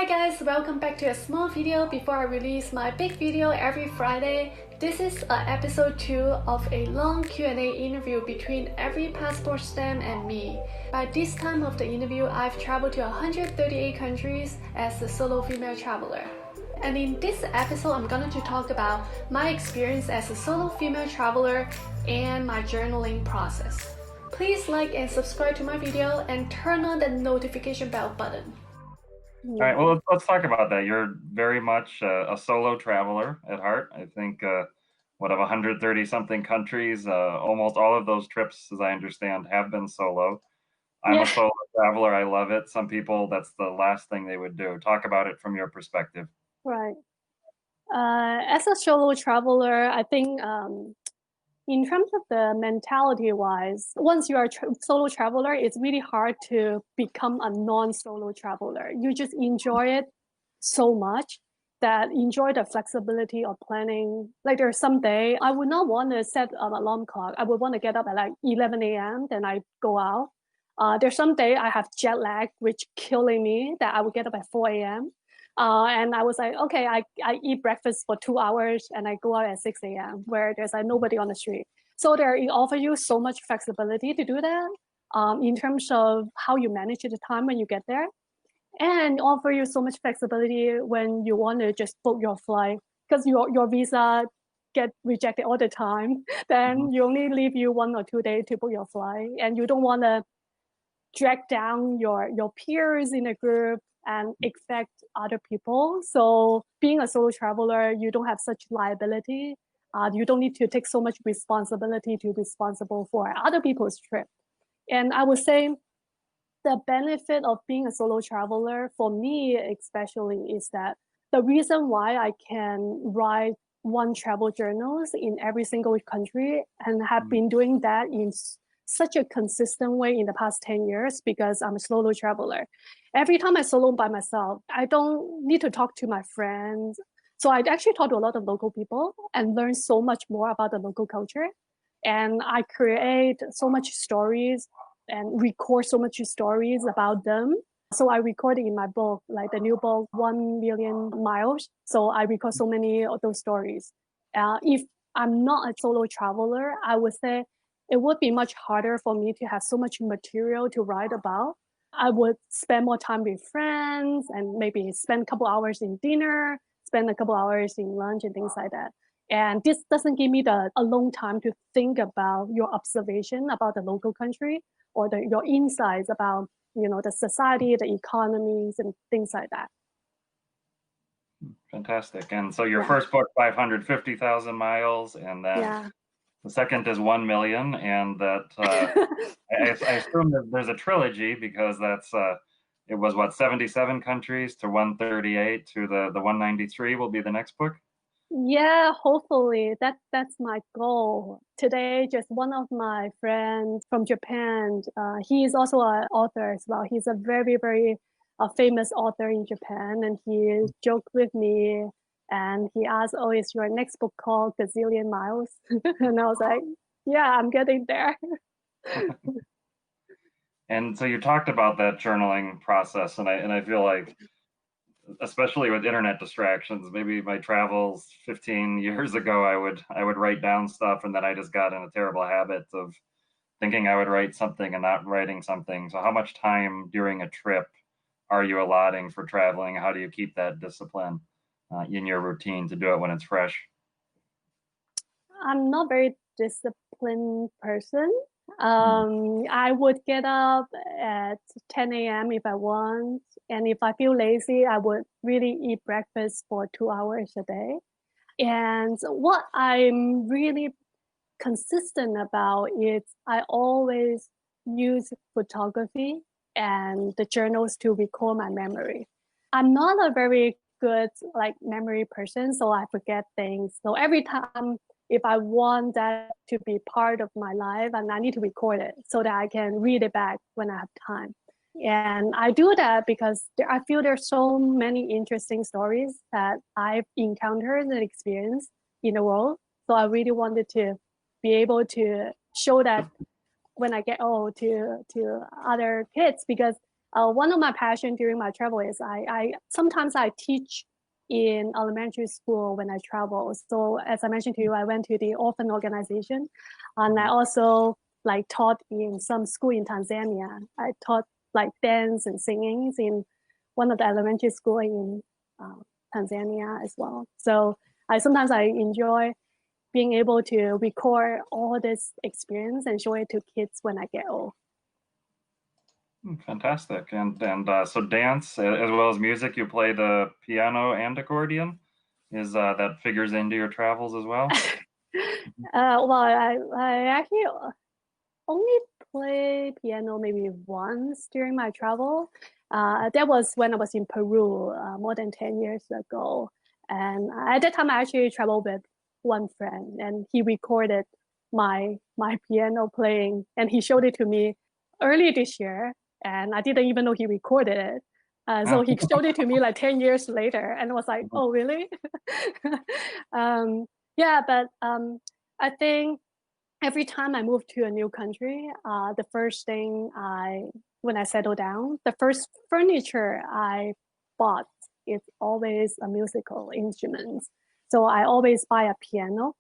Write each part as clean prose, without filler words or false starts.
Hi guys, welcome back to a small video before I release my big video every Friday. This is episode 2 of a long Q&A interview between every passport stamp and me. By this time of the interview, I've traveled to 138 countries as a solo female traveler. And in this episode, I'm going to talk about my experience as a solo female traveler and my journaling process. Please like and subscribe to my video and turn on the notification bell button. All right, well, let's talk about that. You're very much a solo traveler at heart. I think, of 130-something countries, almost all of those trips, as I understand, have been solo. I'm a solo traveler. I love it. Some people, that's the last thing they would do. Talk about it from your perspective. Right. As a solo traveler, I think in terms of the mentality-wise, once you are a solo traveler, it's really hard to become a non-solo traveler. You just enjoy it so much that enjoy the flexibility of planning. Like there's some day I would not want to set an alarm clock. I would want to get up at like 11 a.m. Then I go out. There's some day I have jet lag, which killing me, that I would get up at 4 a.m. And I was like, okay, I eat breakfast for 2 hours and I go out at 6 a.m. where there's like nobody on the street. So it offers you so much flexibility to do that in terms of how you manage the time when you get there, and offer you so much flexibility when you want to just book your flight, because your visa get rejected all the time. Then you only leave you 1 or 2 days to book your flight, and you don't want to drag down your peers in a group and affect other people. So being a solo traveler, you don't have such liability. You don't need to take so much responsibility to be responsible for other people's trip. And I would say the benefit of being a solo traveler, for me especially, is that the reason why I can write one travel journals in every single country and have been doing that in such a consistent way in the past 10 years, because I'm a solo traveler. Every time I solo by myself, I don't need to talk to my friends. So I actually talk to a lot of local people and learn so much more about the local culture. And I create so much stories and record so much stories about them. So I recorded in my book, like the new book, 1 Million Miles. So I record so many of those stories. If I'm not a solo traveler, I would say it would be much harder for me to have so much material to write about. I would spend more time with friends and maybe spend a couple hours in dinner, spend a couple hours in lunch and things like that. And this doesn't give me a long time to think about your observation about the local country or your insights about, the society, the economies and things like that. Fantastic. And so your first book, 550,000 miles, and then the second is 1 million, and that I assume that there's a trilogy, because that's it was 77 countries to 138 to the 193 will be the next book. Yeah, hopefully that's my goal. Today, just one of my friends from Japan, he is also an author as well. He's a very, very famous author in Japan, and he joked with me. And he asked, oh, is your next book called Gazillion Miles? And I was like, yeah, I'm getting there. And so you talked about that journaling process, and I feel like, especially with internet distractions, maybe my travels 15 years ago, I would write down stuff, and then I just got in a terrible habit of thinking I would write something and not writing something. So how much time during a trip are you allotting for traveling? How do you keep that discipline in your routine to do it when it's fresh? I'm not very disciplined person. I would get up at 10 a.m. if I want. And if I feel lazy, I would really eat breakfast for 2 hours a day. And what I'm really consistent about is I always use photography and the journals to record my memory. I'm not a very good memory person, so I forget things. So every time, if I want that to be part of my life, and I need to record it so that I can read it back when I have time. And I do that because I feel there's so many interesting stories that I've encountered and experienced in the world. So I really wanted to be able to show that when I get old to other kids, because One of my passions during my travel is I sometimes I teach in elementary school when I travel. So as I mentioned to you, I went to the orphan organization, and I also like taught in some school in Tanzania. I taught like dance and singing in one of the elementary school in Tanzania as well. So sometimes I enjoy being able to record all this experience and show it to kids when I get old. Fantastic. And so dance as well as music, you play the piano and accordion? Is that figures into your travels as well? Well, I actually only play piano maybe once during my travel. That was when I was in Peru more than 10 years ago. And at that time, I actually traveled with one friend, and he recorded my piano playing, and he showed it to me early this year. And I didn't even know he recorded it. So he showed it to me like 10 years later, and I was like, oh, really? Yeah, but I think every time I move to a new country, the first thing when I settle down, the first furniture I bought is always a musical instrument. So I always buy a piano.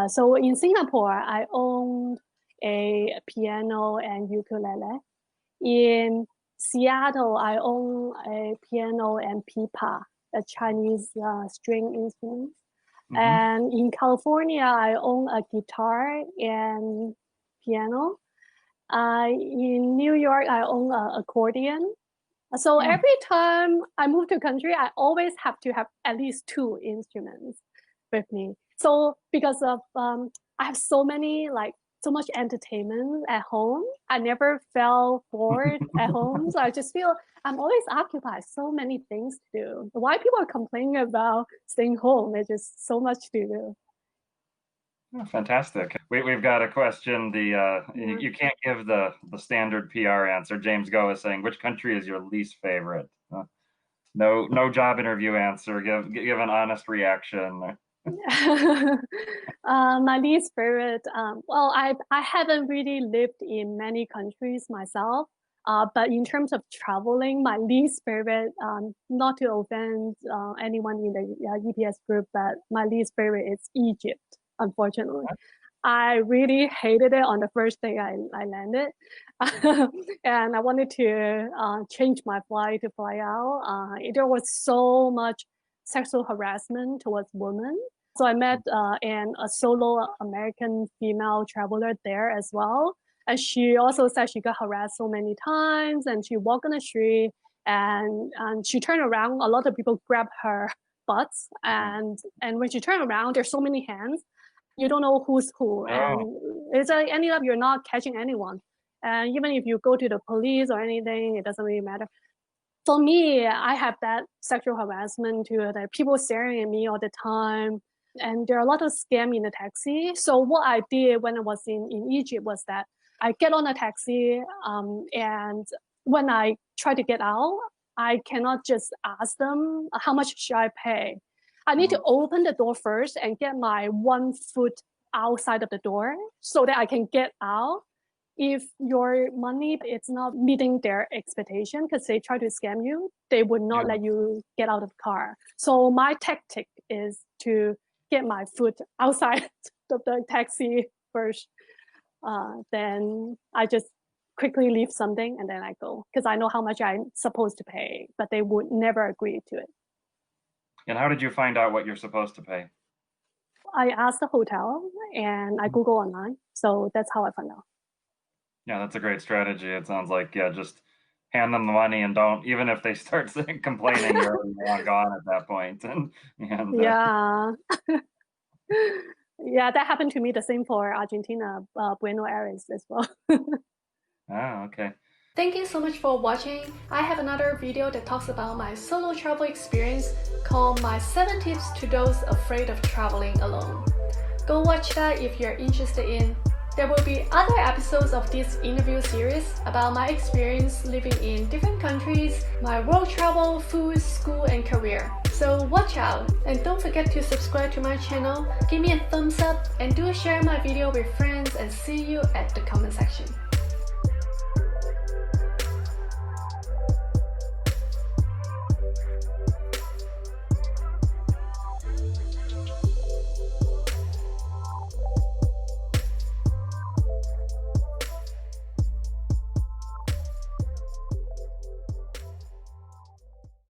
So in Singapore, I owned a piano and ukulele. In Seattle, I own a piano and pipa, a Chinese string instrument. Mm-hmm. And in California, I own a guitar and piano. In New York, I own an accordion. So every time I move to a country, I always have to have at least 2 instruments with me. So because of I have so much entertainment at home, I never felt bored at home. So I just feel I'm always occupied, so many things to do. Why people are complaining about staying home? There's just so much to do. Oh, fantastic. We've got a question. You can't give the standard PR answer. James Go is saying, which country is your least favorite? No job interview answer. Give an honest reaction. My least favorite. Well, I haven't really lived in many countries myself. But in terms of traveling, my least favorite, not to offend anyone in the EPS group, but my least favorite is Egypt. Unfortunately, I really hated it on the first day I landed, and I wanted to change my flight to fly out. There was so much sexual harassment towards women. So I met a solo American female traveler there as well. And she also said she got harassed so many times, and she walked on the street and she turned around. A lot of people grabbed her butts, and when she turned around, there's so many hands. You don't know who's who. And it's like ended up you're not catching anyone. And even if you go to the police or anything, it doesn't really matter. For me, I have that sexual harassment too, that people staring at me all the time. And there are a lot of scams in the taxi. So what I did when I was in Egypt was that I get on a taxi, and when I try to get out, I cannot just ask them, how much should I pay? I need to open the door first and get my 1 foot outside of the door so that I can get out. If your money is not meeting their expectation because they try to scam you, they would not let you get out of the car. So my tactic is to get my foot outside of the taxi first. Then I just quickly leave something and then I go because I know how much I'm supposed to pay, but they would never agree to it. And how did you find out what you're supposed to pay? I asked the hotel and I Google online. So that's how I found out. Yeah, that's a great strategy. It sounds like, just hand them the money and don't, even if they start complaining, you're long gone at that point. Yeah. Yeah, that happened to me. The same for Argentina, Buenos Aires as well. Okay. Thank you so much for watching. I have another video that talks about my solo travel experience called My 7 Tips to Those Afraid of Traveling Alone. Go watch that if you're interested in. There will be other episodes of this interview series about my experience living in different countries, my world travel, food, school, and career. So watch out, and don't forget to subscribe to my channel, give me a thumbs up, and do share my video with friends, and see you at the comment section.